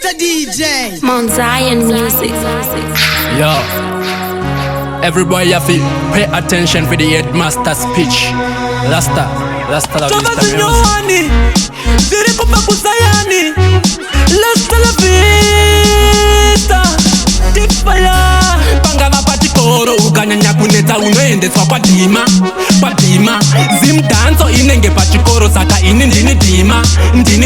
Mr. DJ Mount Zion Music. Yo, everybody have to pay attention for the headmaster speech. Rasta la vista music. Ziriko pakusayani, Rasta la vista. Dee Faya. Panga vapatikoro ukanyanya kuneta unoendeswa kwa Dhima. Zimdanzo inenge pachikoro saka ini ndini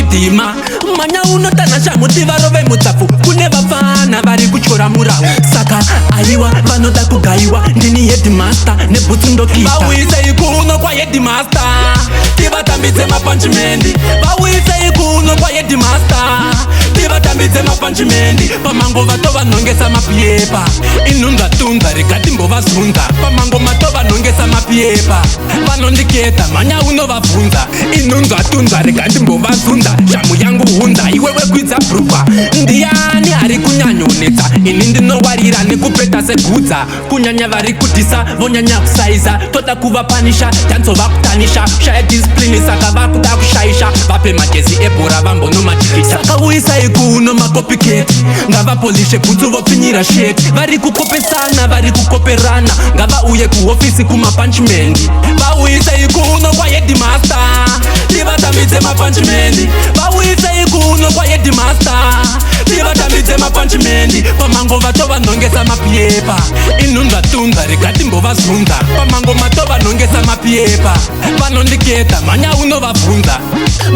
Dhima. Manya unotanasha mutiva rove mutafu kune vafana vari kuchora murau saka aiwa vanoda kugaiwa ndini headmaster nebhutsu ndokita vawise ikuno kwa headmaster tivatambidze mapanchimendi vawise ikuno kwa headmaster tivatambidze mapanchimendi pamango vatovanhongesa mapiepa inhundwa tunza rigati mbovazunza pamango matovanhongesa mapiepa vanondiketa manya unovabvunza inhundwa tunza rigati mbovazunza shamu yangu hunza iwewe kwidza brukwa ndiani ari kunyanyonetsa ini ndinowarira nekupeta segudza kunyanya vari kudhisa vonyanya kusaiza toda kuvapanisha tanzova kutanisha shaya discipline saka vakuda kushaisha vape majezi ebhora vambonomatikita saka uisai kuno makopiketi ngavapolishe bhutsu vopfinyira sheti vari kukopesana vari kukoperana ngavauye kuhofisi kumapanchimendi vauisai kuno kwa headmaster tivatambidze mapanchimendi vauisai kuno kwa headmaster tivatambidze mapanchimendi pamango vatovanhongesa mapiepa inhundwa tunza rigati mbovazunza pamango matovanhongesa mapiepa vanondiketa manya unovabvunza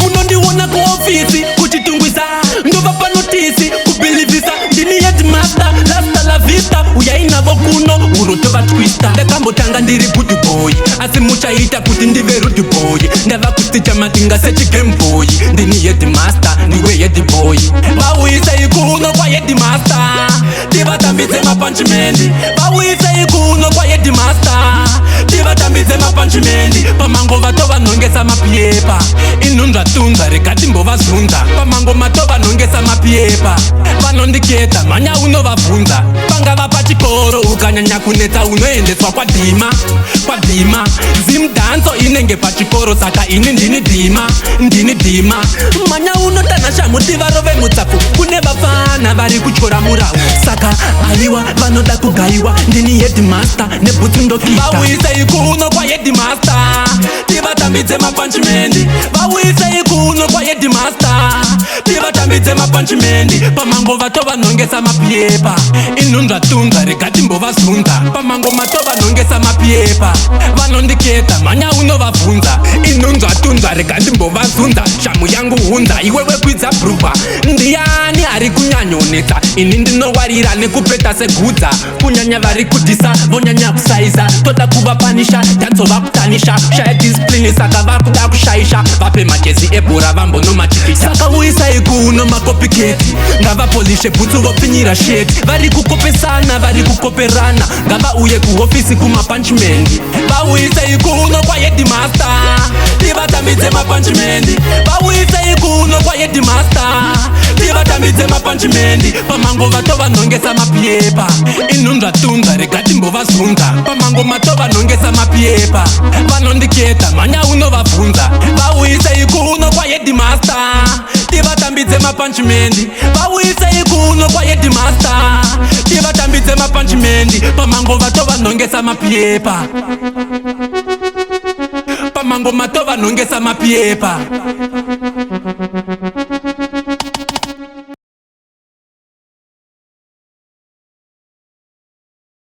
munondiona kuofisi kuchitungwisa ndova panotisi kubhilivhisa ndini headmaster Rasta la vista uyainavo kuno unotova twista ndakambotanga ndiri good boy asi muchaita kuti ndive rude boy ndava kuticha matinga sechigame boy ndini headmaster ndiwe head boy vauisa ikuno kwa headmaster tivatambidze mapanchimendi vauisa ikuno kwa headmaster tivatambidze mapanchimendi pamango vatovanhongesa mapiepa inhundwa tunza rigati mbovazunza pamango matovanhongesa mapiepa vanondiketa manya unovabvunza pangava pachikoro ukanyanya kunetsa unoendeswa kwa Dhima. Zimdanzo inenge pachikoro saka ini ndini Dhima. Manya unotanasha mutiva rove mutsafu kune vafana vari kuchora murau saka aiwa vanoda kugaiwa ndini headmaster nebhutsu ndokita vauise ikuno kwa headmaster tivatambidze mapanchimendi vauise ikuno kwa headmaster tivatambidze mapanchimendi pamango vatovanhongesa mapiepa inhundwa tunza rigati mbovazunza pamango matovanhongesa mapiepa vanondiketa manya unovabvunza inhundwa tunza rigati mbovazunza shamu yangu hunza iwewe kwidza brukwa ndiani ari kunyanyonetsa ini ndinowarira nekupeta segudza kunyanya vari kudhisa vonyanya kusaiza toda kuvapanisha tanzova kutanisha shaya discipline saka vakuda kushaisha vape majezi ebhora vambonomatikita saka uisai kuno makopiketi ngavapolishe bhutsu vopfinyira sheti vari kukopesana vari kukoperana ngavauye kuhofisi kumapanchimendi vauisai kuno kwa headmaster tivatambidze mapanchimendi vauisai kuno kwa headmaster tivatambidze mapanchimendi pamango vatovanhongesa mapiepa inhundwa tunza rigati mbovazunza pamango matovanhongesa mapiepa vanondiketa manya unovabvunza vauisai kuno kwa headmaster tivatambidze mapanchimendi vauisai kuno kwa headmaster tivatambidze mapanchimendi pamango vatovanhongesa mapiepa pamango matovanhongesa mapiepa